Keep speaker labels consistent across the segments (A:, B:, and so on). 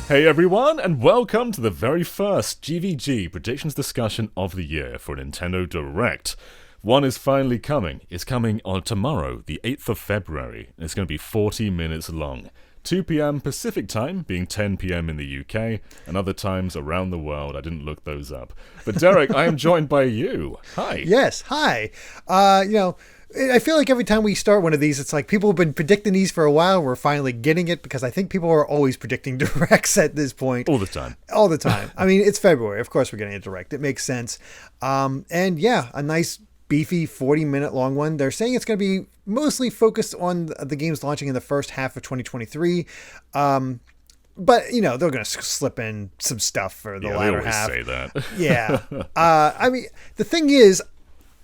A: Hey everyone, and welcome to the very first GVG predictions discussion of the year for Nintendo Direct. One is finally coming. It's coming on tomorrow, the 8th of February, and it's going to be 40 minutes long. 2 p.m. Pacific time, being 10 p.m. in the UK, and other times around the world. I didn't look those up. But Derek, I am joined by you. Hi.
B: Yes, hi. I feel like every time we start one of these, it's like people have been predicting these for a while. We're finally getting it because I think people are always predicting directs at this point.
A: All the time.
B: All the time. I mean, it's February. Of course we're getting a direct. It makes sense. And yeah, a nice beefy 40-minute long one. They're saying it's going to be mostly focused on the games launching in the first half of 2023. But, you know, they're going to slip in some stuff for the latter half.
A: They always say that.
B: Yeah. I mean, the thing is,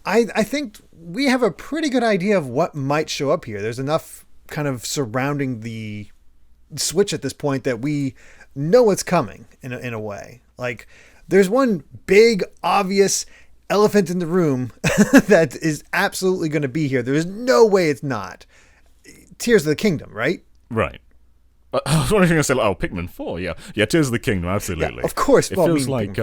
B: I think we have a pretty good idea of what might show up here. There's enough kind of surrounding the Switch at this point that we know what's coming in a way. Like, there's one big, obvious elephant in the room that is absolutely going to be here. There's no way it's not. Tears of the Kingdom, right?
A: Right. I was wondering if you're going to say, Pikmin 4, yeah. Yeah, Tears of the Kingdom, absolutely.
B: Yeah, of course.
A: It feels like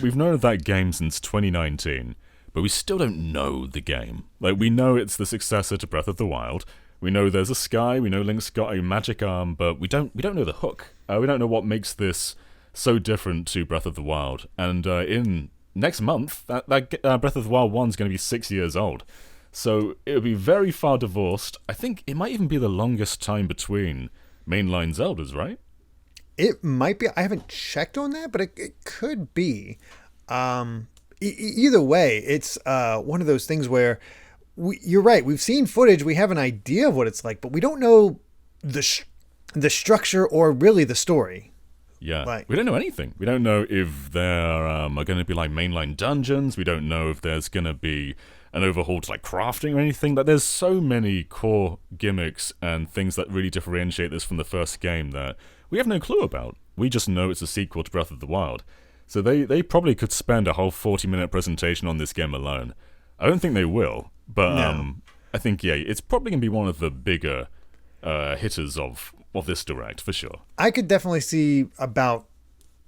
A: we've known of that game since 2019, but we still don't know the game. Like, we know it's the successor to Breath of the Wild. We know there's a sky, we know Link's got a magic arm, but we don't know the hook. We don't know what makes this so different to Breath of the Wild. And in next month, that Breath of the Wild 1 is going to be 6 years old. So it'll be very far divorced. I think it might even be the longest time between mainline Zeldas, right?
B: It might be. I haven't checked on that, but it could be. Either way, it's one of those things where you're right. We've seen footage. We have an idea of what it's like, but we don't know the structure or really the story.
A: Yeah, we don't know anything. We don't know if there are going to be like mainline dungeons. We don't know if there's going to be an overhaul to like crafting or anything. Like, there's so many core gimmicks and things that really differentiate this from the first game that we have no clue about. We just know it's a sequel to Breath of the Wild. So they probably could spend a whole 40-minute presentation on this game alone. I don't think they will, but no. I think, yeah, it's probably going to be one of the bigger hitters of this Direct, for sure. I
B: could definitely see about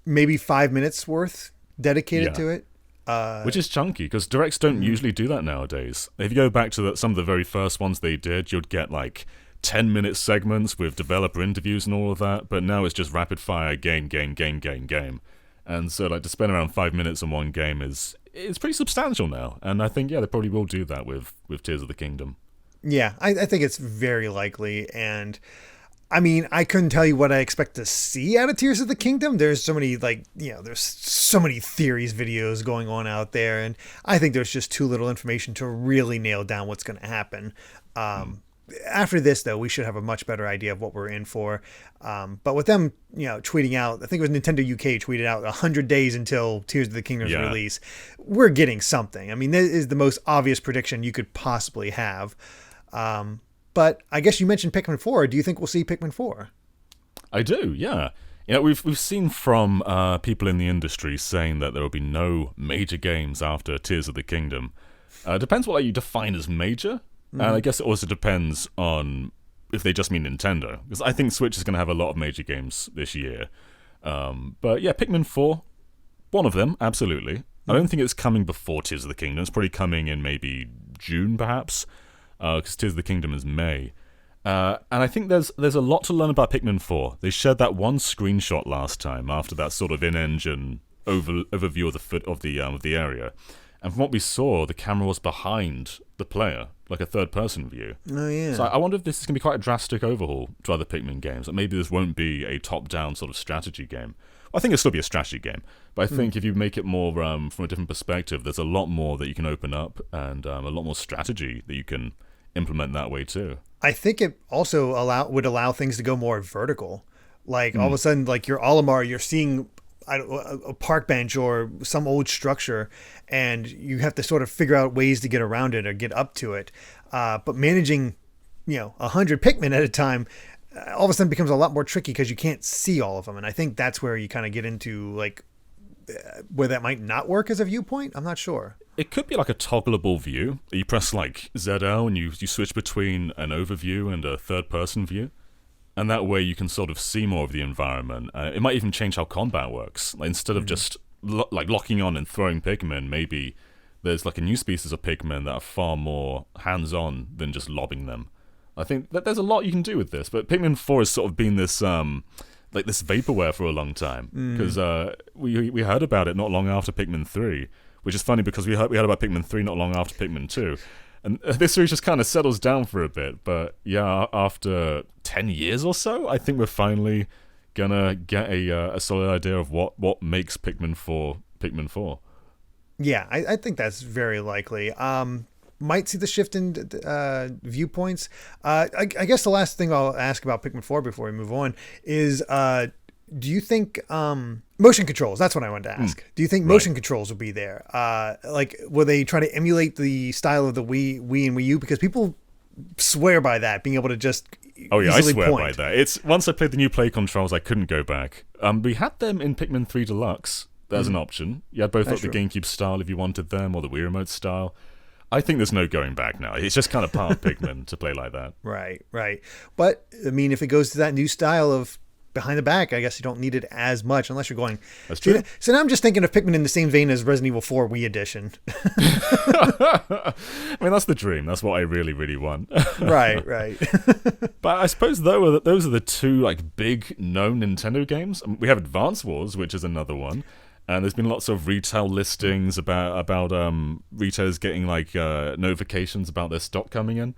B: maybe 5 minutes worth dedicated to it.
A: Which is chunky, because Directs don't usually do that nowadays. If you go back to some of the very first ones they did, you'd get like 10-minute segments with developer interviews and all of that, but now it's just rapid fire, game. And so, like, to spend around 5 minutes on one game is pretty substantial now. And I think, yeah, they probably will do that with Tears of the Kingdom.
B: Yeah, I think it's very likely. And, I mean, I couldn't tell you what I expect to see out of Tears of the Kingdom. There's so many, there's so many theories videos going on out there. And I think there's just too little information to really nail down what's going to happen. After this, though, we should have a much better idea of what we're in for. But with them, tweeting out, I think it was Nintendo UK tweeted out 100 days until Tears of the Kingdom's release. We're getting something. I mean, this is the most obvious prediction you could possibly have. But I guess you mentioned Pikmin 4. Do you think we'll see Pikmin 4?
A: I do, yeah. We've seen from people in the industry saying that there will be no major games after Tears of the Kingdom. Depends what you define as major. And I guess it also depends on if they just mean Nintendo. Because I think Switch is going to have a lot of major games this year. But yeah, Pikmin 4, one of them, absolutely. I don't think it's coming before Tears of the Kingdom. It's probably coming in maybe June, perhaps. Because Tears of the Kingdom is May. And I think there's a lot to learn about Pikmin 4. They shared that one screenshot last time after that sort of in-engine overview of the area. And from what we saw, the camera was behind the player, like a third-person view.
B: Oh, yeah.
A: So I wonder if this is going to be quite a drastic overhaul to other Pikmin games. Like, maybe this won't be a top-down sort of strategy game. Well, I think it'll still be a strategy game. But I think if you make it more from a different perspective, there's a lot more that you can open up and a lot more strategy that you can implement that way too.
B: I think it also would allow things to go more vertical. Like, all of a sudden, like, you're Olimar, you're seeing a park bench or some old structure, and you have to sort of figure out ways to get around it or get up to it. But managing, 100 Pikmin at a time, all of a sudden becomes a lot more tricky because you can't see all of them. And I think that's where you kind of get into, like, where that might not work as a viewpoint. I'm not sure.
A: It could be like a toggleable view. You press like ZL and you switch between an overview and a third-person view. and that way you can sort of see more of the environment. It might even change how combat works. Like, instead of just locking on and throwing Pikmin, maybe there's like a new species of Pikmin that are far more hands-on than just lobbing them. I think that there's a lot you can do with this, but Pikmin 4 has sort of been this like this vaporware for a long time, because we heard about it not long after Pikmin 3, which is funny because we heard about Pikmin 3 not long after Pikmin 2. And this series just kind of settles down for a bit, but yeah, after 10 years or so, I think we're finally gonna get a solid idea of what makes Pikmin 4 Pikmin 4.
B: Yeah, I think that's very likely. Might see the shift in viewpoints. I guess the last thing I'll ask about Pikmin 4 before we move on is, do you think motion controls? That's what I wanted to ask. Do you think motion controls will be there? Like, will they try to emulate the style of the Wii and Wii U? Because people swear by that, being able to just
A: I swear by that. It's once I played the new play controls, I couldn't go back. We had them in Pikmin 3 Deluxe. There's an option. You had both the GameCube style if you wanted them, or the Wii Remote style. I think there's no going back now. It's just kind of part of Pikmin to play like that.
B: Right. But, I mean, if it goes to that new style of behind the back, I guess you don't need it as much unless you're going...
A: That's true.
B: So now I'm just thinking of Pikmin in the same vein as Resident Evil 4 Wii Edition.
A: I mean, that's the dream. That's what I really, really want.
B: Right.
A: But I suppose those are the two like big known Nintendo games. We have Advance Wars, which is another one. And there's been lots of retail listings about retailers getting like notifications about their stock coming in.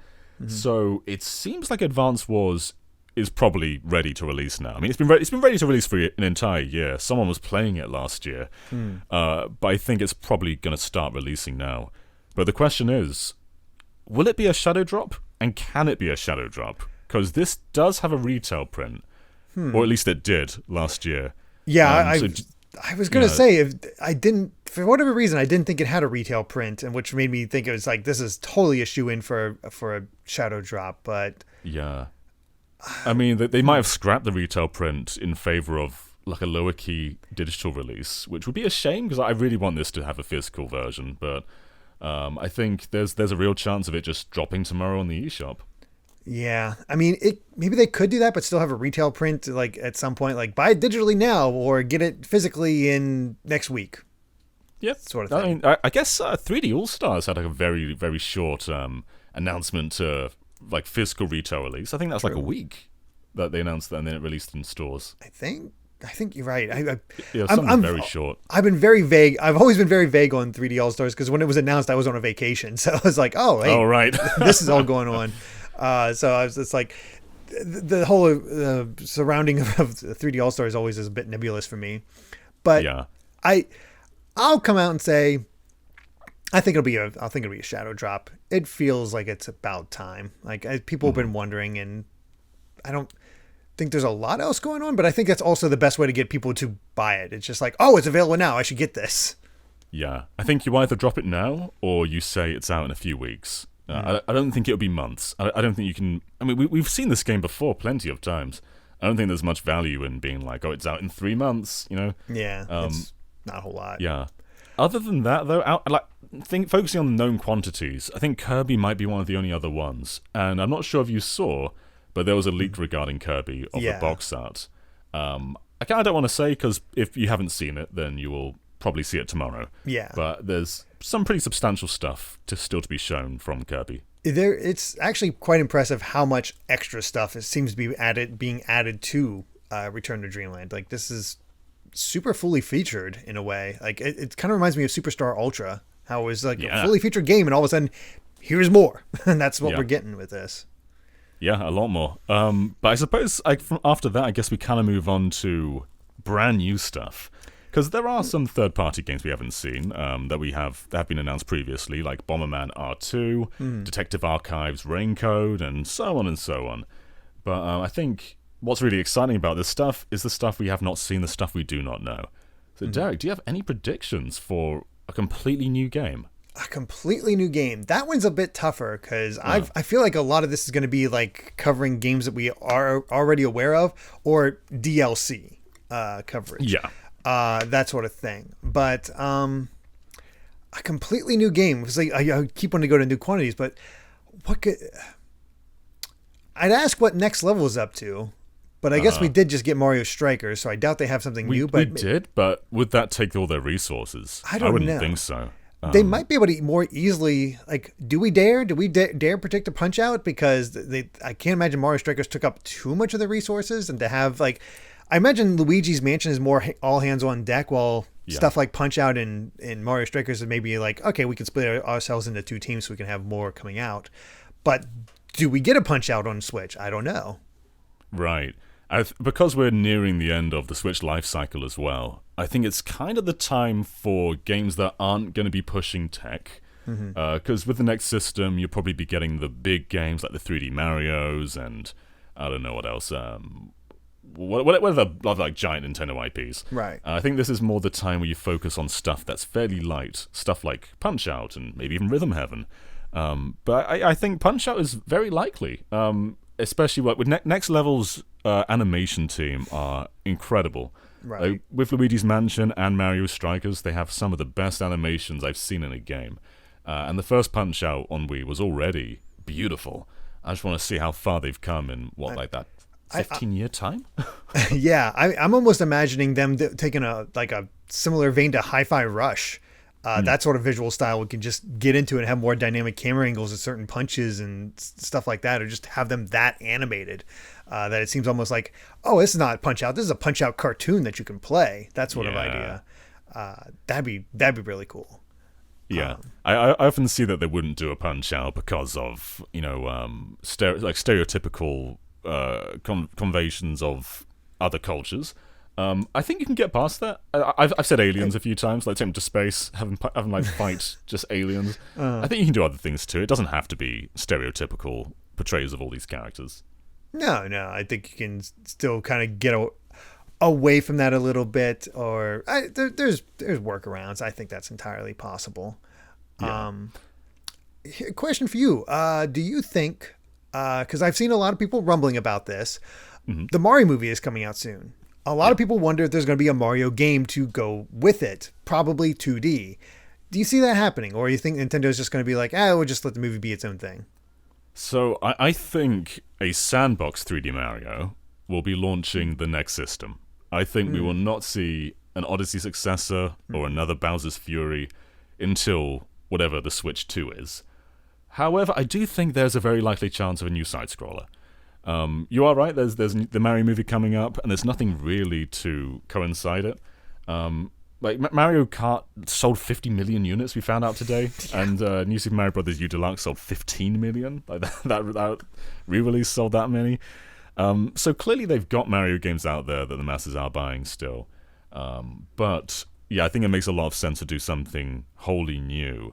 A: So it seems like Advance Wars is probably ready to release now. I mean, it's been ready to release for an entire year. Someone was playing it last year, but I think it's probably going to start releasing now. But the question is, will it be a shadow drop, and can it be a shadow drop? Because this does have a retail print, or at least it did last year.
B: Yeah, I was going to say, if I didn't, for whatever reason, I didn't think it had a retail print, and which made me think it was like, this is totally a shoe-in for a shadow drop, but...
A: Yeah. I mean, they might have scrapped the retail print in favor of like a lower key digital release, which would be a shame because I really want this to have a physical version, but I think there's a real chance of it just dropping tomorrow on the eShop.
B: Yeah, I mean, maybe they could do that, but still have a retail print, like at some point, like buy it digitally now or get it physically in next week.
A: Yep,
B: sort of thing.
A: I mean, I guess 3D All Stars had like a very, very short announcement to like physical retail release. I think that's like a week that they announced that, and then it released in stores.
B: I think you're right.
A: I'm very short.
B: I've been very vague. I've always been very vague on 3D All Stars because when it was announced, I was on a vacation, so I was like, oh, hey,
A: right,
B: this is all going on. So I was just like, the whole surrounding of 3D All Stars always is a bit nebulous for me. But yeah. I'll come out and say, I think it'll be a shadow drop. It feels like it's about time. Like people have been wondering, and I don't think there's a lot else going on, but I think that's also the best way to get people to buy it. It's just like, oh, it's available now, I should get this.
A: Yeah, I think you either drop it now or you say it's out in a few weeks. I don't think it'll be months. I don't think you can... I mean, we've seen this game before plenty of times. I don't think there's much value in being like, oh, it's out in 3 months, you know?
B: Yeah, it's not a whole lot.
A: Yeah. Other than that, though, focusing on the known quantities, I think Kirby might be one of the only other ones. And I'm not sure if you saw, but there was a leak regarding Kirby of the box art. I don't want to say, because if you haven't seen it, then you will probably see it tomorrow.
B: Yeah.
A: But there's some pretty substantial stuff still to be shown from Kirby.
B: It's actually quite impressive how much extra stuff seems to be being added to Return to Dreamland. Like, this is super fully featured in a way. Like, it kind of reminds me of Superstar Ultra, how it was like a fully featured game, and all of a sudden, here's more. And that's what we're getting with this.
A: Yeah, a lot more. But I suppose after that, I guess we kind of move on to brand new stuff. Because there are some third-party games we haven't seen that have been announced previously, like Bomberman R2, Detective Archives Raincode, and so on and so on. But I think what's really exciting about this stuff is the stuff we have not seen, the stuff we do not know. So, Derek, do you have any predictions for a completely new game?
B: A completely new game. That one's a bit tougher because I feel like a lot of this is going to be like covering games that we are already aware of or DLC coverage.
A: Yeah.
B: That sort of thing. But a completely new game. Because I keep wanting to go to new quantities, but I'd ask what Next Level is up to. But I guess we did just get Mario Strikers, so I doubt they have something new. But
A: we did, but would that take all their resources?
B: I wouldn't
A: know. Think so.
B: They might be able to more easily, like, do we dare predict a Punch Out? Because I can't imagine Mario Strikers took up too much of the resources, and to have, like, I imagine Luigi's Mansion is more all hands on deck, while stuff like Punch Out and Mario Strikers is maybe like, okay, we can split ourselves into 2 teams so we can have more coming out. But do we get a Punch Out on Switch? I don't know.
A: Right. Because we're nearing the end of the Switch life cycle as well, I think it's kind of the time for games that aren't going to be pushing tech. Because with the next system, you'll probably be getting the big games like the 3D Marios and I don't know what else. Whatever like giant Nintendo IPs.
B: Right.
A: I think this is more the time where you focus on stuff that's fairly light, stuff like Punch Out and maybe even Rhythm Heaven. But I think Punch Out is very likely. Especially with Next Level's animation team are incredible.
B: Right.
A: With Luigi's Mansion and Mario Strikers, they have some of the best animations I've seen in a game. And the first Punch Out on Wii was already beautiful. I just want to see how far they've come in, that 15-year time?
B: Yeah, I'm almost imagining them taking a similar vein to Hi-Fi Rush. That sort of visual style, we can just get into it and have more dynamic camera angles at certain punches and stuff like that, or just have them that animated that it seems almost like, oh, this is not Punch Out, this is a Punch Out cartoon that you can play. That sort of idea. That'd be really cool.
A: Yeah, I often see that they wouldn't do a Punch Out because of stereotypical conventions of other cultures. I think you can get past that. I've said aliens a few times, like take them to space, have them like fight just aliens. I think you can do other things too. It doesn't have to be stereotypical portrayals of all these characters.
B: No, I think you can still kind of get away from that a little bit, or there's workarounds. I think that's entirely possible.
A: Yeah.
B: Question for you: do you think? Because I've seen a lot of people rumbling about this. The Mario movie is coming out soon. A lot of people wonder if there's going to be a Mario game to go with it, probably 2D. Do you see that happening? Or you think Nintendo's just going to be like, we'll just let the movie be its own thing?
A: So I think a sandbox 3D Mario will be launching the next system. I think we will not see an Odyssey successor or another Bowser's Fury until whatever the Switch 2 is. However, I do think there's a very likely chance of a new side-scroller. You are right, there's the Mario movie coming up, and there's nothing really to coincide it. Mario Kart sold 50 million units, we found out today, and New Super Mario Bros. U Deluxe sold 15 million. Like that re-release sold that many. So clearly they've got Mario games out there that the masses are buying still. But yeah, I think it makes a lot of sense to do something wholly new.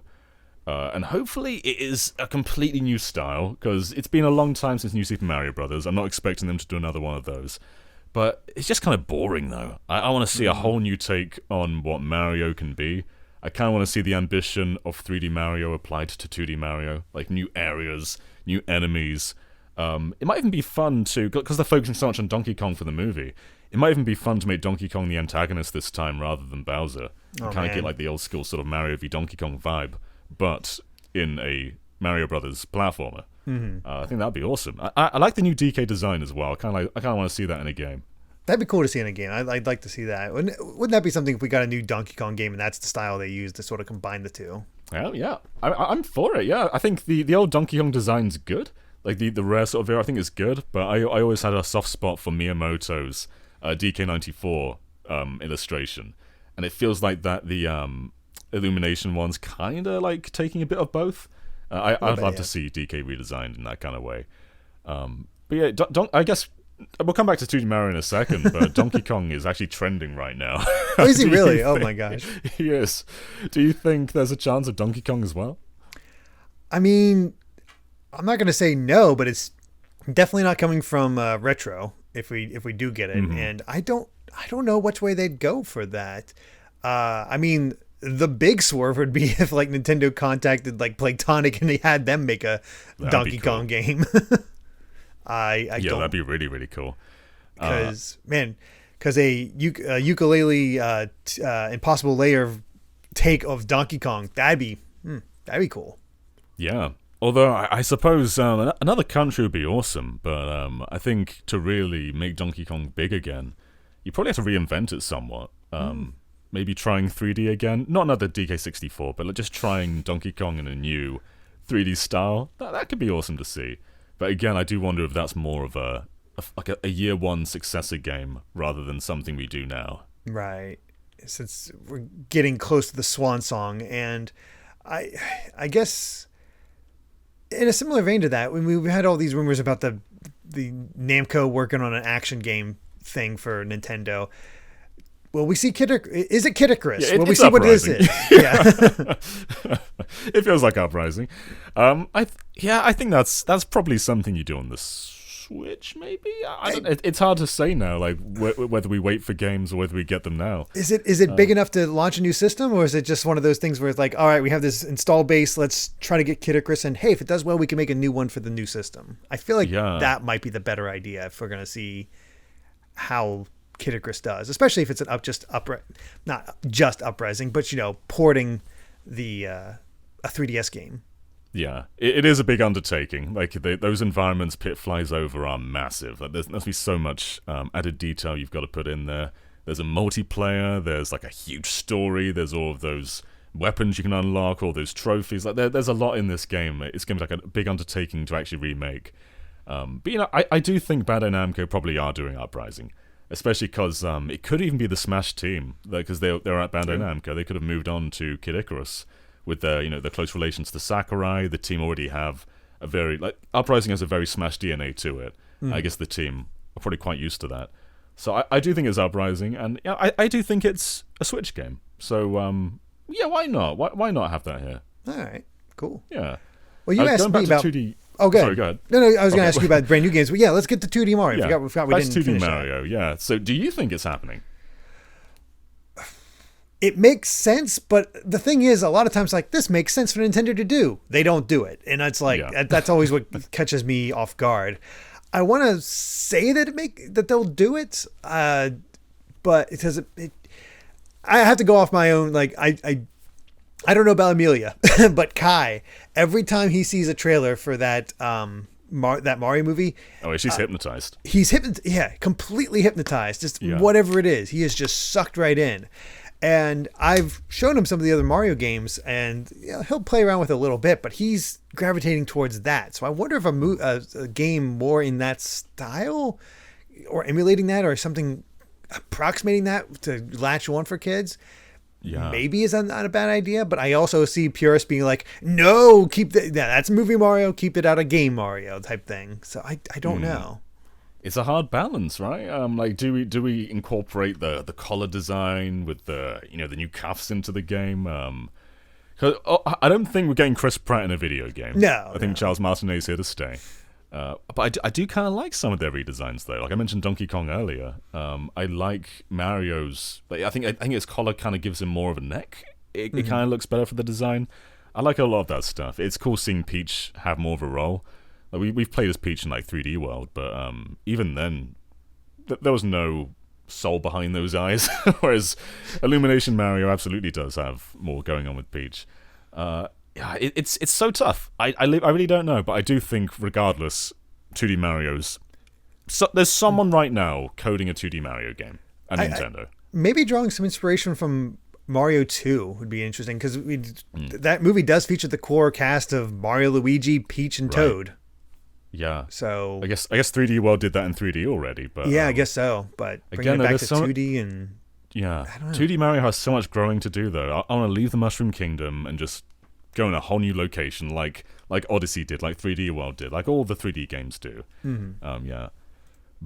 A: And hopefully it is a completely new style, because it's been a long time since New Super Mario Bros. I'm not expecting them to do another one of those. But it's just kind of boring, though. I want to see a whole new take on what Mario can be. I kind of want to see the ambition of 3D Mario applied to 2D Mario, like new areas, new enemies. It might even be fun to, because they're focusing so much on Donkey Kong for the movie, it might even be fun to make Donkey Kong the antagonist this time rather than Bowser. Kind of get like the old school sort of Mario v Donkey Kong vibe, but in a Mario Brothers platformer. I think that'd be awesome. I like the new DK design as well. I kind of want to see that in a game.
B: That'd be cool to see in a game. I'd like to see that. Wouldn't that be something if we got a new Donkey Kong game and that's the style they use to sort of combine the two?
A: Well, yeah. I'm for it, yeah. I think the old Donkey Kong design's good. Like the rare sort of era, I think is good. But I always had a soft spot for Miyamoto's DK94 illustration. And it feels like that the Illumination one's kind of like taking a bit of both. I'd love to see DK redesigned in that kind of way. But yeah, I guess we'll come back to 2D Mario in a second, but Donkey Kong is actually trending right now.
B: Oh, is he really? Oh my gosh.
A: Yes. Do you think there's a chance of Donkey Kong as well?
B: I mean, I'm not going to say no, but it's definitely not coming from Retro if we do get it. And I don't know which way they'd go for that. I mean, the big swerve would be if like Nintendo contacted like Playtonic and they had them make a Donkey Kong game.
A: That'd be really, really cool.
B: Because a ukulele Impossible Layer take of Donkey Kong, that'd be cool.
A: Yeah, Although I suppose another country would be awesome, but I think to really make Donkey Kong big again, you probably have to reinvent it somewhat. Maybe trying 3D again, not another DK64, but just trying Donkey Kong in a new 3D style. That could be awesome to see. But again, I do wonder if that's more of a year one successor game rather than something we do now.
B: Right. Since we're getting close to the swan song, and I guess in a similar vein to that, when we had all these rumors about the Namco working on an action game thing for Nintendo. Well, we see Is it Kid Icarus?
A: Yeah,
B: we see
A: Uprising.
B: What is it? Yeah.
A: It feels like Uprising. I think that's probably something you do on the Switch, maybe. It's hard to say now, like whether we wait for games or whether we get them now.
B: Is it big enough to launch a new system, or is it just one of those things where it's like, all right, we have this install base, let's try to get Kid Icarus, and hey, if it does well, we can make a new one for the new system. I feel like that might be the better idea if we're going to see how Kid Icarus does, especially if it's not just Uprising, but porting the a 3DS game.
A: Yeah, it is a big undertaking. Like those environments Pit flies over are massive. Like, there must be so much added detail you've got to put in there. There's a multiplayer. There's like a huge story. There's all of those weapons you can unlock, all those trophies. Like there's a lot in this game. It's going to be like a big undertaking to actually remake. But I do think Bandai Namco probably are doing Uprising, especially because it could even be the Smash team, because they're at Bandai Namco. They could have moved on to Kid Icarus. With their close relations to Sakurai, the team already have a very Uprising has a very Smash DNA to it. I guess the team are probably quite used to that. So I do think it's Uprising, and I do think it's a Switch game. So why not? Why not have that here?
B: All right, cool.
A: Yeah.
B: Well, you asked me about
A: 2D.
B: Oh, good.
A: Sorry, go ahead.
B: No, I was going to ask you about brand new games, but let's get to 2D Mario.
A: Yeah.
B: We forgot we didn't
A: 2D
B: finish
A: Mario.
B: that.
A: Yeah. So do you think it's happening?
B: It makes sense, but the thing is, a lot of times, this makes sense for Nintendo to do. They don't do it, and it's that's always what catches me off guard. I want to say that they'll do it, but it doesn't. I have to go off my own. I don't know about Amelia, but Kai. Every time he sees a trailer for that that Mario movie,
A: she's hypnotized.
B: He's completely hypnotized. Just whatever it is, he is just sucked right in. And I've shown him some of the other Mario games, and he'll play around with it a little bit, but he's gravitating towards that. So I wonder if a game more in that style, or emulating that, or something approximating that to latch on for kids, maybe is not a bad idea. But I also see purists being like, no, that's movie Mario, keep it out of game Mario type thing. So I don't know.
A: It's a hard balance, right? Do we incorporate the collar design with the the new cuffs into the game? Cause I don't think we're getting Chris Pratt in a video game.
B: No,
A: I think Charles Martinet is here to stay. But I do kind of like some of their redesigns though. Like I mentioned Donkey Kong earlier. I like Mario's. I think his collar kind of gives him more of a neck. It kind of looks better for the design. I like a lot of that stuff. It's cool seeing Peach have more of a role. We've played as Peach in 3D World, but even then, there was no soul behind those eyes. Whereas Illumination Mario absolutely does have more going on with Peach. It's so tough. I really don't know, but I do think regardless, 2D Mario's. There's someone right now coding a 2D Mario game at Nintendo.
B: Maybe drawing some inspiration from Mario 2 would be interesting, because that movie does feature the core cast of Mario, Luigi, Peach, and Toad.
A: Yeah.
B: So
A: I guess 3D World did that in 3D already, but
B: I guess so. But bringing it back to 2D and I don't know.
A: 2D Mario has so much growing to do though. I want to leave the Mushroom Kingdom and just go in a whole new location, like Odyssey did, like 3D World did, like all the 3D games do.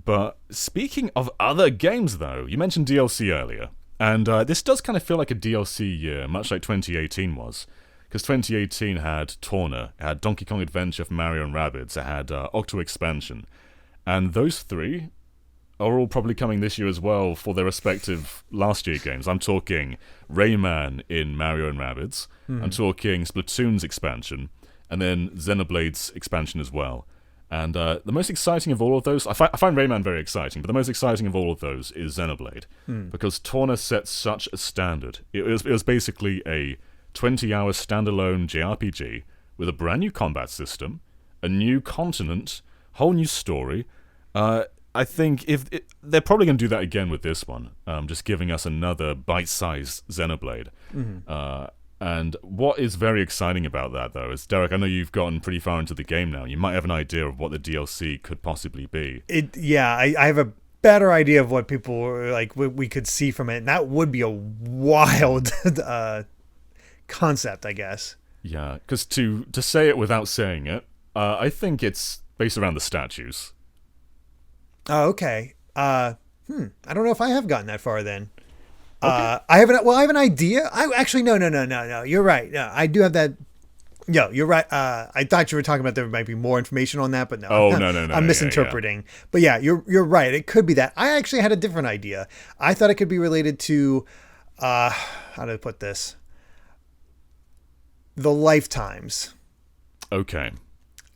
A: But speaking of other games though, you mentioned DLC earlier, and this does kind of feel like a DLC year, much like 2018 was. Because 2018 had Torna, it had Donkey Kong Adventure for Mario and Rabbids, it had Octo Expansion. And those three are all probably coming this year as well for their respective last year games. I'm talking Rayman in Mario and Rabbids, I'm talking Splatoon's expansion, and then Xenoblade's expansion as well. And the most exciting of all of those, I find Rayman very exciting, but the most exciting of all of those is Xenoblade. Because Torna set such a standard. It was basically a 20-hour standalone JRPG with a brand new combat system, a new continent, whole new story. I think they're probably going to do that again with this one, just giving us another bite-sized Xenoblade. And what is very exciting about that, though, is, Derek, I know you've gotten pretty far into the game now. You might have an idea of what the DLC could possibly be.
B: I have a better idea of what people like we could see from it, and that would be a wild concept, I guess.
A: Yeah, because to say it without saying it, I think it's based around the statues.
B: Oh, okay. I don't know if I have gotten that far then.
A: Okay.
B: I have an idea. I actually no. You're right. No, I do have that. No, you're right. I thought you were talking about there might be more information on that, but no.
A: Oh, no.
B: I'm misinterpreting. Yeah. But yeah, you're right. It could be that. I actually had a different idea. I thought it could be related to how do I put this? The lifetimes.
A: Okay.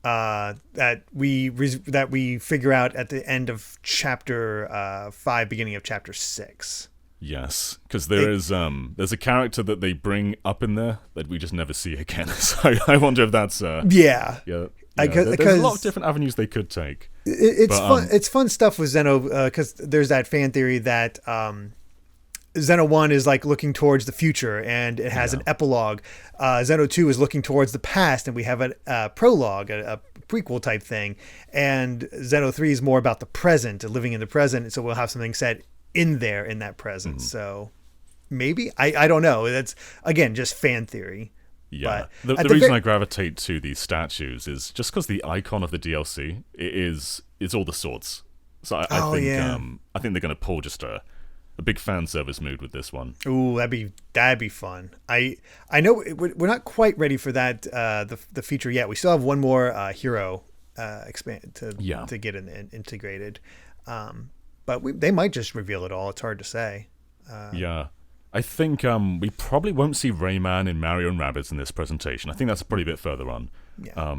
B: That we figure out at the end of chapter 5, beginning of chapter 6.
A: Yes, because there's a character that they bring up in there that we just never see again. So I wonder if that's
B: yeah.
A: There's a lot of different avenues they could take.
B: It's fun. It's fun stuff with Xeno because there's that fan theory that Xeno 1 is like looking towards the future and it has an epilogue. Xeno 2 is looking towards the past and we have a prologue, a prequel type thing. And Xeno 3 is more about the present, living in the present. So we'll have something set in there in that present. So maybe I don't know. That's again just fan theory.
A: Yeah, the reason I gravitate to these statues is just because the icon of the DLC it's all the swords. So I think they're going to pull just a big fan service mood with this one.
B: Ooh, that'd be fun. I know we're not quite ready for that the feature yet. We still have one more hero expand to get integrated. But they might just reveal it all. It's hard to say.
A: I think we probably won't see Rayman in Mario and Rabbids in this presentation. I think that's probably a bit further on. Yeah.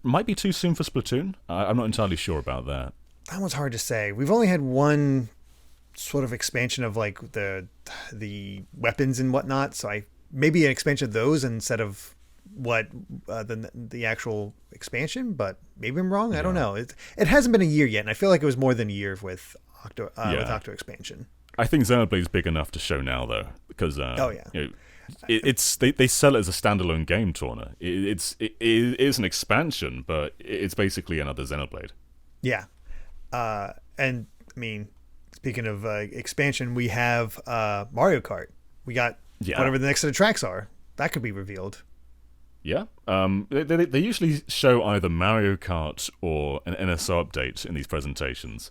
A: Might be too soon for Splatoon. I'm not entirely sure about that.
B: That one's hard to say. We've only had one sort of expansion of like the weapons and whatnot. So maybe an expansion of those instead of what the actual expansion. But maybe I'm wrong. I don't know. It hasn't been a year yet, and I feel like it was more than a year with Octo expansion.
A: I think Xenoblade's big enough to show now, though, because they sell it as a standalone game, Torna. It is an expansion, but it's basically another Xenoblade.
B: Yeah, and I mean, speaking of expansion, we have Mario Kart. We got whatever the next set of tracks are. That could be revealed.
A: Yeah, they usually show either Mario Kart or an NSO update in these presentations.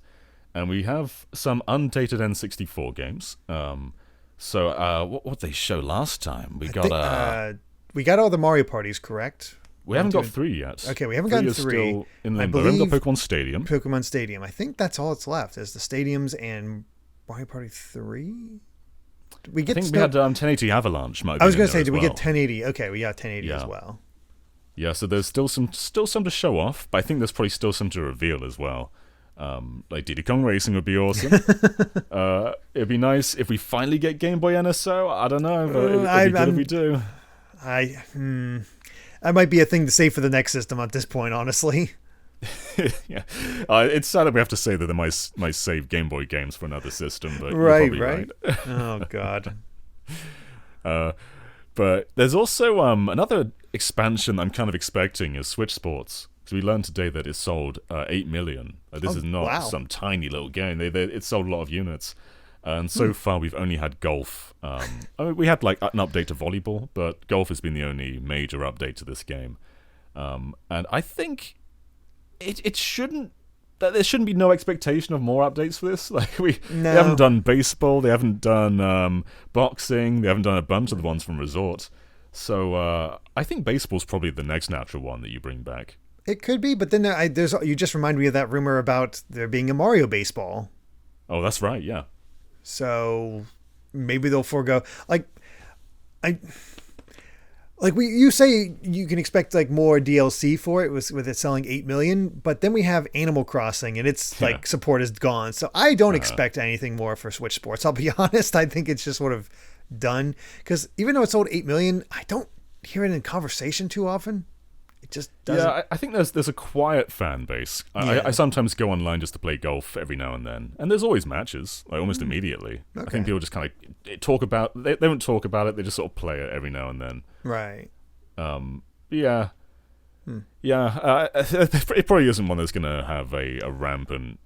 A: And we have some undated N64 games. So what did they show last time? We got
B: all the Mario parties, correct?
A: We haven't got 3 yet.
B: Okay, we haven't gotten 3.
A: Still in limbo. We haven't got Pokemon Stadium.
B: Pokemon Stadium. I think that's all that's left is the stadiums and Mario Party 3.
A: We had 1080 Avalanche.
B: I was going to say, did we get 1080? Okay, we got 1080 as well.
A: Yeah, so there's still some to show off, but I think there's probably still some to reveal as well. Like Diddy Kong Racing would be awesome. It'd be nice if we finally get Game Boy NSO. I don't know, but it'd be good if we do.
B: That might be a thing to say for the next system at this point, honestly.
A: Yeah, it's sad that we have to say that they might save Game Boy games for another system, but
B: right. Oh God.
A: But there's also another expansion I'm kind of expecting is Switch Sports. So we learned today that it sold 8 million. This is not some tiny little game. It sold a lot of units. And so far, we've only had golf. We had like an update to volleyball, but golf has been the only major update to this game. And I think there shouldn't be no expectation of more updates for this. Like they haven't done baseball, they haven't done boxing, they haven't done a bunch of the ones from Resort. So I think baseball's probably the next natural one that you bring back.
B: It could be, but then you just remind me of that rumor about there being a Mario baseball.
A: Oh, that's right, yeah.
B: So maybe they'll forego you say you can expect like more DLC for it with it selling 8 million, but then we have Animal Crossing and its like support is gone. So I don't expect anything more for Switch Sports. I'll be honest. I think it's just sort of done because even though it sold 8 million, I don't hear it in conversation too often. It just doesn't.
A: Yeah, I think there's a quiet fan base. I sometimes go online just to play golf every now and then, and there's always matches, like almost immediately.
B: Okay.
A: I think people just kind of talk about. They don't talk about it. They just sort of play it every now and then.
B: Right.
A: Yeah. Yeah. It probably isn't one that's gonna have a rampant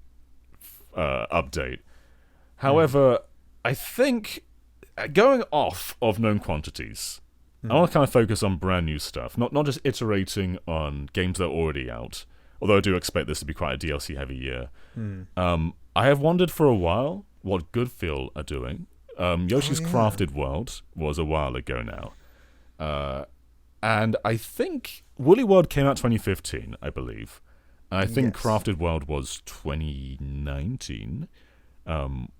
A: update. However, I think going off of known quantities, I want to kind of focus on brand new stuff, not just iterating on games that are already out, although I do expect this to be quite a DLC-heavy year. I have wondered for a while what Goodfeel are doing. Yoshi's Crafted World was a while ago now. And I think Woolly World came out 2015, I believe. And I think Crafted World was 2019,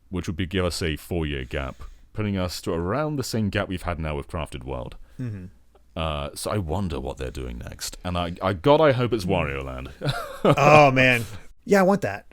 A: which would give us a 4-year gap, putting us to around the same gap we've had now with Crafted World. So I wonder what they're doing next. And I hope it's Wario Land.
B: Oh, man. Yeah, I want that.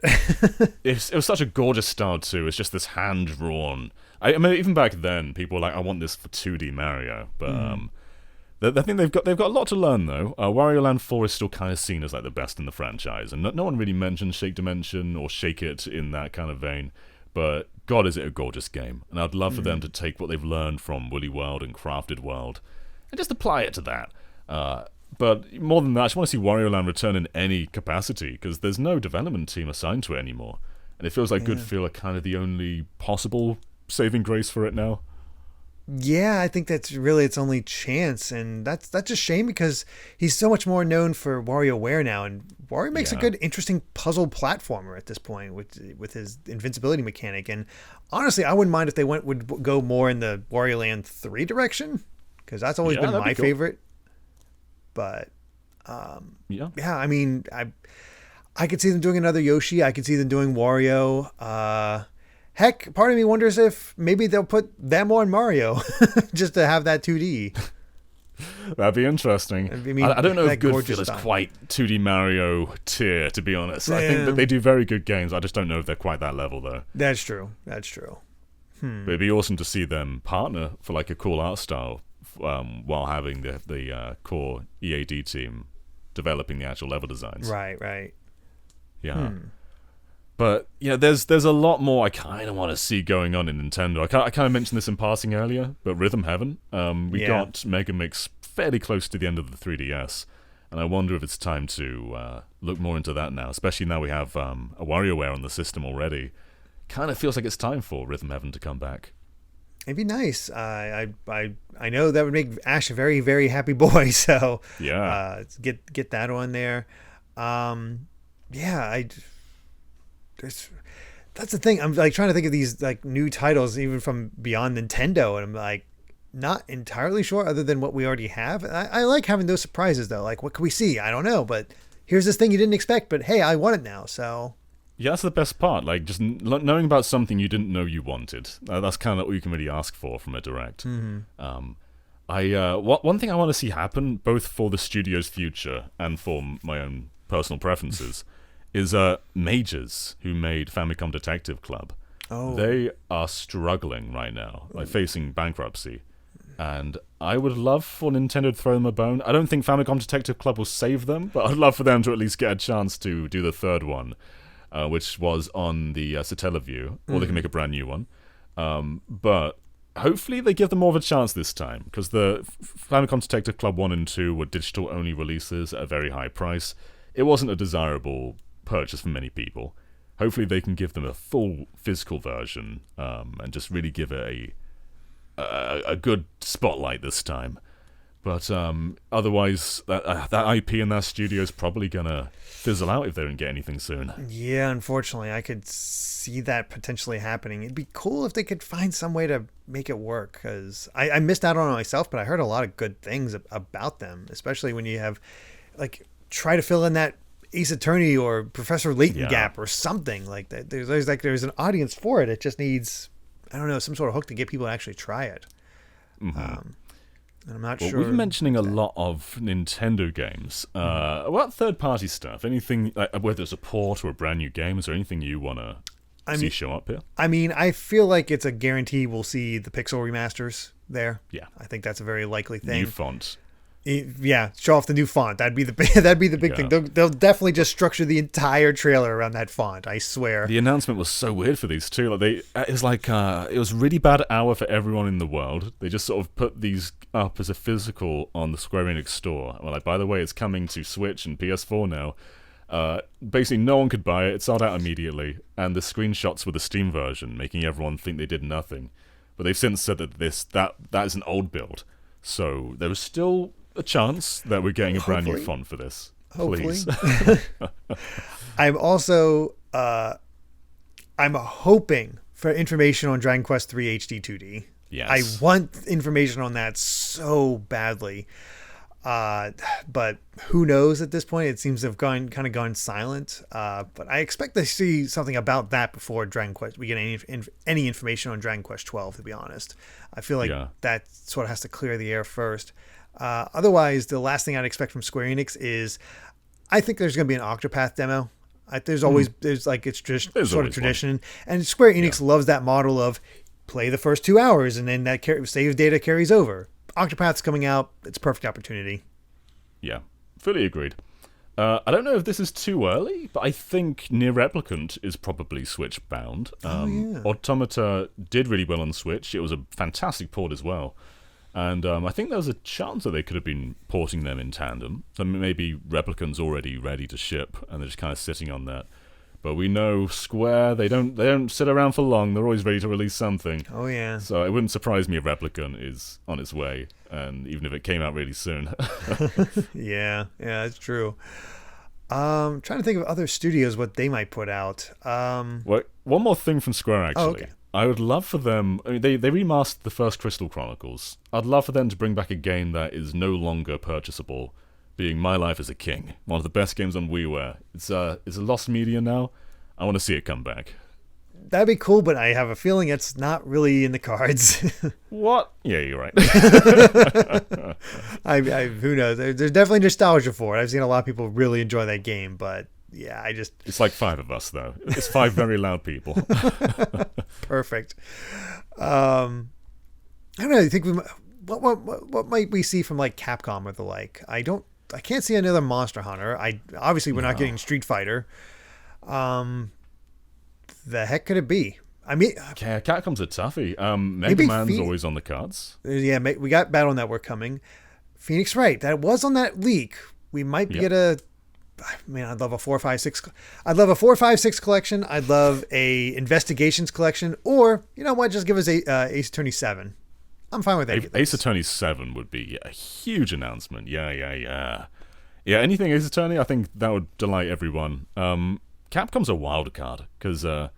A: It was such a gorgeous style, too. It's just this hand-drawn... I mean, even back then, people were like, I want this for 2D Mario. But I think they've got a lot to learn, though. Wario Land 4 is still kind of seen as like the best in the franchise. And no one really mentions Shake Dimension or Shake It in that kind of vein. But God, is it a gorgeous game. And I'd love for them to take what they've learned from Woolly World and Crafted World and just apply it to that. But more than that, I just want to see Wario Land return in any capacity, because there's no development team assigned to it anymore. And it feels like Goodfeel are kind of the only possible saving grace for it now.
B: Yeah, I think that's really its only chance, and that's a shame because he's so much more known for WarioWare now, and Wario makes a good, interesting puzzle platformer at this point with his invincibility mechanic. And honestly, I wouldn't mind if they would go more in the Wario Land 3 direction, because that's always been my favorite. But I mean, I could see them doing another Yoshi. I could see them doing Wario. Heck, part of me wonders if maybe they'll put them on Mario just to have that 2D.
A: That'd be interesting.
B: I mean,
A: I don't know if Goodfeel is quite 2D Mario tier, to be honest. I think that they do very good games. I just don't know if they're quite that level, though.
B: That's true.
A: But it'd be awesome to see them partner for like a cool art style while having the core EAD team developing the actual level designs.
B: Right.
A: Yeah. But there's a lot more I kind of want to see going on in Nintendo. I kind of mentioned this in passing earlier, but Rhythm Heaven, we got Mega Mix fairly close to the end of the 3DS, and I wonder if it's time to look more into that now, especially now we have a WarioWare on the system already. Kind of feels like it's time for Rhythm Heaven to come back.
B: It'd be nice. I know that would make Ash a very, very happy boy. So get that on there. That's the thing. I'm like trying to think of these like new titles, even from beyond Nintendo, and I'm like not entirely sure, other than what we already have. I like having those surprises though. Like, what can we see? I don't know, but here's this thing you didn't expect, but hey, I want it now. So
A: yeah, that's the best part. Like just knowing about something you didn't know you wanted. That's kind of all you can really ask for from a direct. One thing I want to see happen, both for the studio's future and for my own personal preferences, is Majors, who made Famicom Detective Club. They are struggling right now, like facing bankruptcy. And I would love for Nintendo to throw them a bone. I don't think Famicom Detective Club will save them, but I'd love for them to at least get a chance to do the third one, which was on the Satellaview, or they can make a brand new one. But hopefully they give them more of a chance this time, because the Famicom Detective Club 1 and 2 were digital-only releases at a very high price. It wasn't a desirable purchase for many people. Hopefully they can give them a full physical version and just really give it a good spotlight this time. But otherwise, that IP in that studio is probably gonna fizzle out if they don't get anything soon.
B: Yeah, unfortunately, I could see that potentially happening. It'd be cool if they could find some way to make it work, because I missed out on it myself, but I heard a lot of good things about them, especially when you have like try to fill in that Ace Attorney or Professor Layton gap or something like that. There's an audience for it. It just needs, I don't know, some sort of hook to get people to actually try it. And I'm not sure.
A: We've been mentioning a lot of Nintendo games. What third-party stuff? Anything, whether it's a port or a brand new game, is there anything you want to see show up here?
B: I mean, I feel like it's a guarantee we'll see the Pixel remasters there.
A: Yeah.
B: I think that's a very likely thing.
A: New fonts.
B: Yeah, show off the new font. That'd be the big thing. They'll definitely just structure the entire trailer around that font. I swear.
A: The announcement was so weird for these two. It was really bad hour for everyone in the world. They just sort of put these up as a physical on the Square Enix store. Well, like, by the way, it's coming to Switch and PS4 now. Basically, no one could buy it. It sold out immediately, and the screenshots were the Steam version, making everyone think they did nothing. But they've since said that that is an old build, so there is still a chance that we're getting a brand new font for this. Please.
B: I'm also I'm hoping for information on Dragon Quest III HD 2D.
A: Yes.
B: I want information on that so badly. But who knows at this point? It seems to have gone silent. But I expect to see something about that before Dragon Quest. We get any information on Dragon Quest 12. To be honest, I feel like that sort of has to clear the air first. Otherwise, the last thing I'd expect from Square Enix is, I think there's going to be an Octopath demo. It's just sort of tradition, one. And Square Enix loves that model of play the first 2 hours and then that save data carries over. Octopath's coming out. It's a perfect opportunity.
A: Yeah, fully agreed. I don't know if this is too early, but I think Nier Replicant is probably Switch bound. Automata did really well on Switch. It was a fantastic port as well. And I think there was a chance that they could have been porting them in tandem. So maybe Replicant's already ready to ship, and they're just kind of sitting on that. But we know Square, they don't sit around for long. They're always ready to release something.
B: Oh, yeah.
A: So it wouldn't surprise me if Replicant is on its way, and even if it came out really soon.
B: Yeah, it's true. Trying to think of other studios, what they might put out.
A: Well, one more thing from Square, actually.
B: Oh, okay.
A: I would love for them... I mean, they remastered the first Crystal Chronicles. I'd love for them to bring back a game that is no longer purchasable, being My Life as a King, one of the best games on WiiWare. It's a lost media now. I want to see it come back.
B: That'd be cool, but I have a feeling it's not really in the cards.
A: What? Yeah, you're right.
B: Who knows? There's definitely nostalgia for it. I've seen a lot of people really enjoy that game, but yeah,
A: It's like 5 of us, though. It's 5 very loud people.
B: Perfect. I don't know. You think what might we see from like Capcom or the like? I can't see another Monster Hunter. We're not getting Street Fighter. The heck could it be? I mean,
A: Capcom's a toughie. Mega Man's always on the cards.
B: Yeah, we got Battle Network coming. Phoenix Wright, that was on that leak. We might get I'd love a 4, 5, 6. I'd love a 4, 5, 6 collection. I'd love a Investigations collection, or you know what? Just give us Ace Attorney 7. I'm fine with that.
A: Ace Attorney 7 would be a huge announcement. Yeah. Anything Ace Attorney, I think that would delight everyone. Capcom's a wild card because I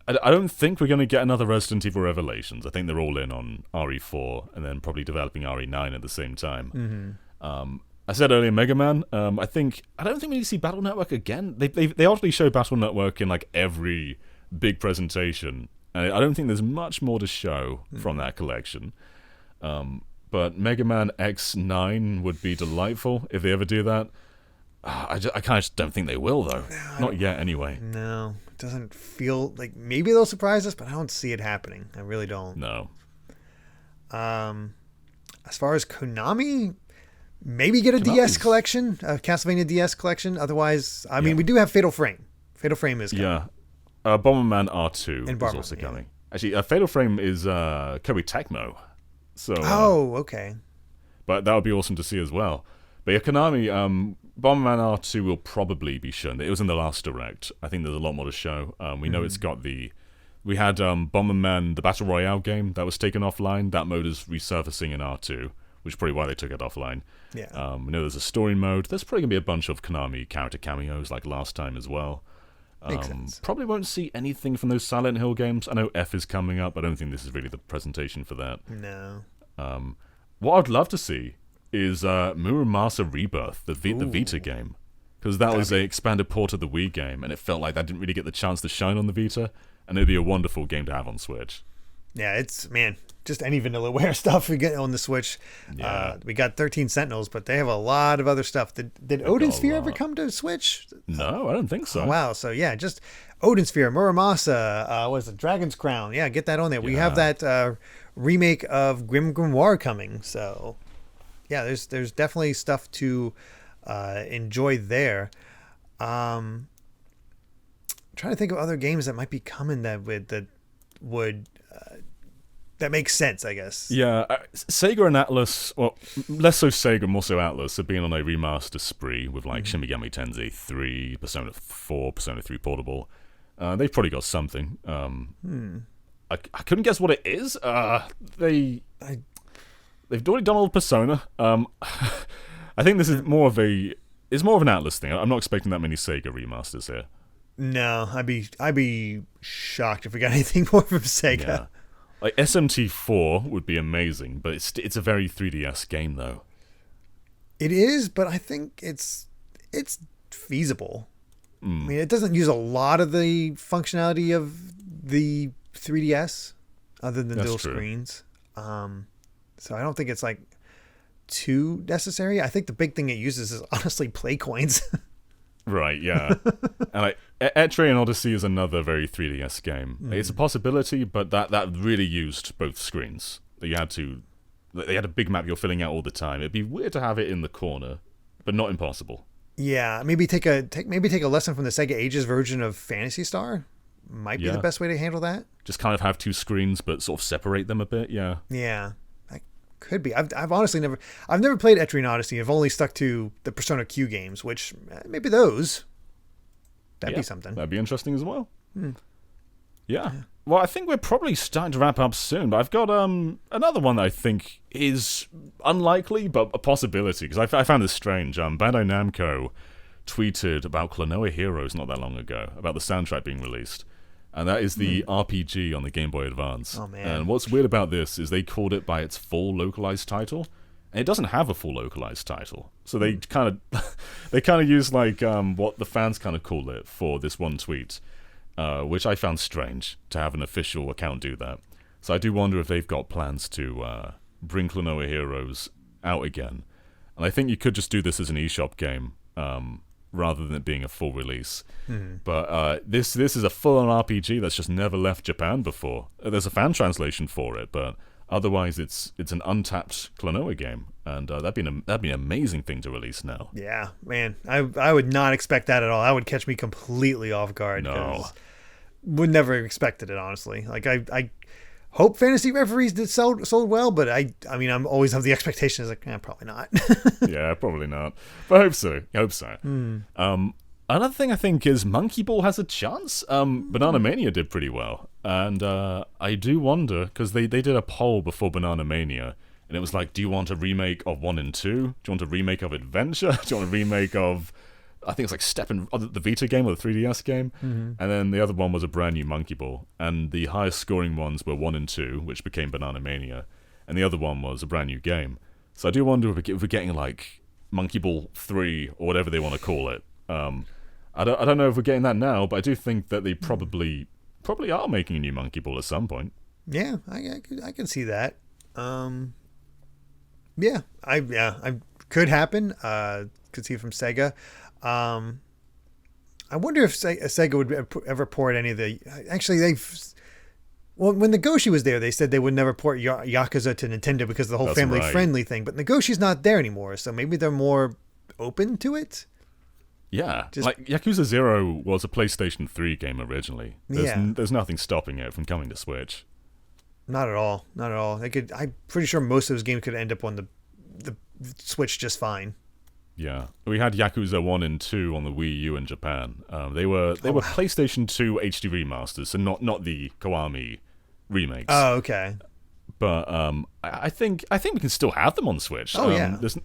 A: don't think we're going to get another Resident Evil Revelations. I think they're all in on RE4 and then probably developing RE9 at the same time.
B: Mm-hmm.
A: I said earlier Mega Man. I don't think we need to see Battle Network again. They ultimately show Battle Network in like every big presentation, and I don't think there's much more to show from that collection. But Mega Man X9 would be delightful if they ever do that. I kind of just don't think they will, though. Not yet, anyway.
B: No, it doesn't feel like maybe they'll surprise us, but I don't see it happening. I really don't.
A: No.
B: As far as Konami, maybe get a DS collection, a Castlevania DS collection. Otherwise, I mean, we do have Fatal Frame. Fatal Frame is coming.
A: Yeah. Bomberman R2 is also coming. Actually, Fatal Frame is Koei Tecmo. So.
B: Okay.
A: But that would be awesome to see as well. But yeah, Konami, Bomberman R2 will probably be shown. It was in the last Direct. I think there's a lot more to show. We know it's got we had Bomberman, the Battle Royale game, that was taken offline. That mode is resurfacing in R2, which is probably why they took it offline.
B: Yeah.
A: We know there's a story mode. There's probably going to be a bunch of Konami character cameos like last time as well.
B: Makes sense.
A: Probably won't see anything from those Silent Hill games. I know F is coming up. I don't think this is really the presentation for that.
B: No.
A: What I'd love to see is Muramasa Rebirth, the Vita game. Because that was an expanded port of the Wii game, and it felt like that didn't really get the chance to shine on the Vita, and it'd be a wonderful game to have on Switch.
B: Yeah, just any Vanillaware stuff we get on the Switch.
A: Yeah.
B: We got 13 Sentinels, but they have a lot of other stuff. Did Odin Sphere ever come to Switch?
A: No, I don't think so.
B: Oh, wow, so yeah, just Odin Sphere, Muramasa, what is it, Dragon's Crown. Yeah, get that on there. We have that remake of Grim Grimoire coming, so... yeah, there's definitely stuff to enjoy there. Um, trying to think of other games that might be coming would that makes sense, I guess.
A: Yeah, Sega and Atlas, well, less so Sega, more so Atlas, have been on a remaster spree with like Shin Megami Tensei 3, Persona 4, Persona 3 Portable. They've probably got something. I couldn't guess what it is. They've already done all Persona. I think this is more of an Atlas thing. I'm not expecting that many Sega remasters here.
B: No, I'd be shocked if we got anything more from Sega.
A: Yeah. Like SMT4 would be amazing, but it's a very 3DS game though.
B: It is, but I think it's feasible. I mean, it doesn't use a lot of the functionality of the 3DS, other than dual screens. So I don't think it's like too necessary. I think the big thing it uses is honestly play coins.
A: Right, yeah. And like Etre and Odyssey is another very 3DS game. It's a possibility, but that really used both screens. They had a big map you're filling out all the time. It'd be weird to have it in the corner, but not impossible.
B: Yeah, maybe take a lesson from the Sega Ages version of Phantasy Star. Might be the best way to handle that.
A: Just kind of have two screens, but sort of separate them a bit. Yeah.
B: Yeah, that could be. I've honestly never played Etre and Odyssey. I've only stuck to the Persona Q games, which maybe those. That'd be something.
A: That'd be interesting as well. Yeah. Well, I think we're probably starting to wrap up soon, but I've got another one that I think is unlikely, but a possibility, because I found this strange. Bandai Namco tweeted about Klonoa Heroes not that long ago, about the soundtrack being released, and that is the RPG on the Game Boy Advance.
B: Oh, man.
A: And what's weird about this is they called it by its full localized title, and it doesn't have a full localized title. So they kind of use like what the fans kind of call it for this one tweet. Which I found strange to have an official account do that. So I do wonder if they've got plans to bring Klonoa Heroes out again. And I think you could just do this as an eShop game rather than it being a full release. But this is a full-on RPG that's just never left Japan before. There's a fan translation for it, but otherwise it's an untapped Klonoa game. And that'd be an amazing thing to release now.
B: Yeah, man. I would not expect that at all. That would catch me completely off guard.
A: No.
B: Would never have expected it, honestly. Like I hope Fantasy Referees did sold well, but I mean I'm always have the expectations like probably not.
A: Yeah, probably not. But I hope so. Another thing I think is Monkey Ball has a chance. Banana Mania did pretty well, and I do wonder because they did a poll before Banana Mania, and it was like, do you want a remake of 1 and 2? Do you want a remake of Adventure? Do you want a remake of, I think it's like the Vita game or the 3DS game? And then the other one was a brand new Monkey Ball. And the highest scoring ones were 1 and 2, which became Banana Mania. And the other one was a brand new game. So I do wonder if we're getting like Monkey Ball 3 or whatever they want to call it. I don't know if we're getting that now, but I do think that they probably are making a new Monkey Ball at some point.
B: Yeah, I can see that. Yeah, I could happen. Could see it from Sega. I wonder if Sega would ever port any of the. Actually, when Nagoshi was there, they said they would never port Yakuza to Nintendo because of the whole family-friendly thing. But Nagoshi's not there anymore, so maybe they're more open to it.
A: Yeah, like Yakuza 0 was a PlayStation 3 game originally. There's nothing stopping it from coming to Switch.
B: Not at all. Not at all. I'm pretty sure most of those games could end up on the Switch just fine.
A: Yeah, we had Yakuza 1 and 2 on the Wii U in Japan. They were PlayStation 2 HD remasters, so not the Kiwami remakes.
B: Oh, okay.
A: But I think we can still have them on Switch.
B: Oh
A: yeah. It's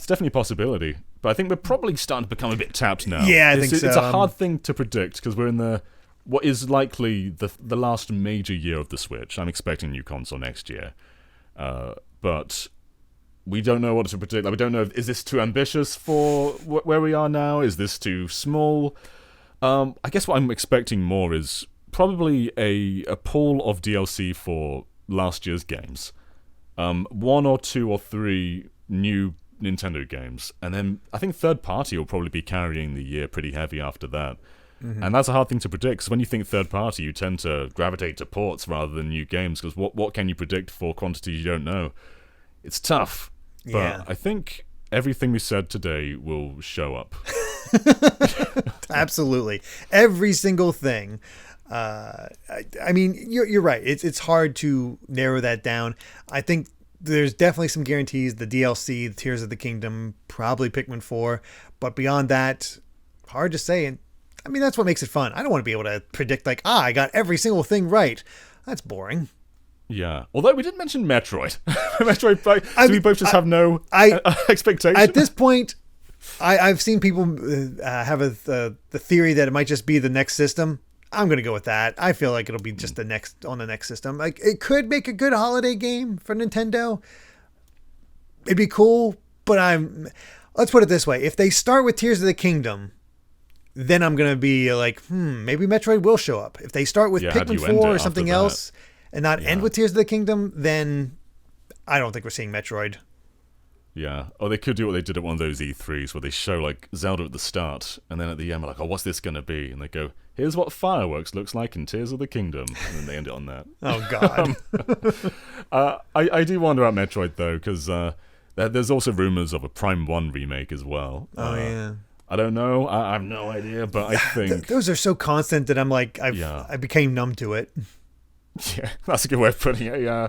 A: definitely a possibility. But I think we're probably starting to become a bit tapped now.
B: Yeah, I think so.
A: It's a hard thing to predict because we're in what is likely the last major year of the Switch. I'm expecting a new console next year. But we don't know what to predict. Like, we don't know, is this too ambitious for where we are now? Is this too small? I guess what I'm expecting more is probably a pool of DLC for last year's games. 1 or 2 or 3 new Nintendo games. And then I think third party will probably be carrying the year pretty heavy after that. And that's a hard thing to predict, because when you think third party, you tend to gravitate to ports rather than new games, because what can you predict for quantities you don't know? it's tough. But
B: Yeah.
A: I think everything we said today will show up.
B: Absolutely. Every single thing. I mean, you're right. It's hard to narrow that down. I think there's definitely some guarantees. The DLC, the Tears of the Kingdom, probably Pikmin 4. But beyond that, hard to say. And I mean, that's what makes it fun. I don't want to be able to predict, like, I got every single thing right. That's boring.
A: Yeah. Although we didn't mention Metroid. We both just have no expectation.
B: At this point, I've seen people have the theory that it might just be the next system. I'm going to go with that. I feel like it'll be just the next system. Like, it could make a good holiday game for Nintendo. It'd be cool, but let's put it this way. If they start with Tears of the Kingdom, then I'm going to be like, maybe Metroid will show up. If they start with Pikmin 4 or something else and not end with Tears of the Kingdom, then I don't think we're seeing Metroid.
A: Yeah. Or they could do what they did at one of those E3s where they show like Zelda at the start and then at the end we're like, oh, what's this going to be? And they go, here's what fireworks looks like in Tears of the Kingdom. And then they end it on that.
B: Oh, God.
A: I do wonder about Metroid, though, because there's also rumors of a Prime 1 remake as well.
B: Oh, yeah.
A: I don't know. I have no idea, but I think...
B: Those are so constant that I'm like, I became numb to it.
A: Yeah, that's a good way of putting it, yeah.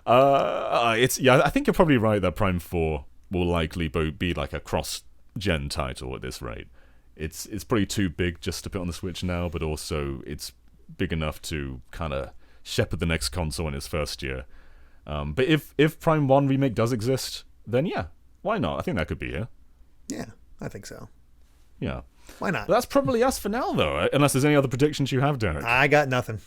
A: I think you're probably right that Prime 4 will likely be like a cross-gen title at this rate. It's probably too big just to put on the Switch now, but also it's big enough to kind of shepherd the next console in its first year. But if Prime 1 remake does exist, then yeah, why not? I think that could be here.
B: Yeah, I think so.
A: Yeah.
B: Why not?
A: But that's probably us for now, though, unless there's any other predictions you have, Derek.
B: I got nothing.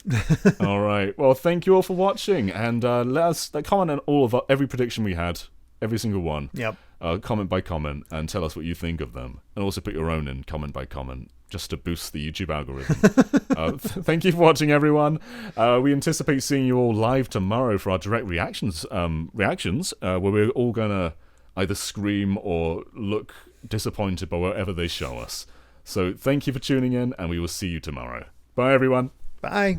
A: All right. Well, thank you all for watching, and let us comment on every prediction we had, every single one.
B: Yep.
A: Comment by comment, and tell us what you think of them, and also put your own in comment by comment, just to boost the YouTube algorithm. Thank you for watching, everyone. We anticipate seeing you all live tomorrow for our direct reactions, where we're all gonna either scream or look disappointed by whatever they show us. So thank you for tuning in, and we will see you tomorrow. Bye, everyone.
B: Bye.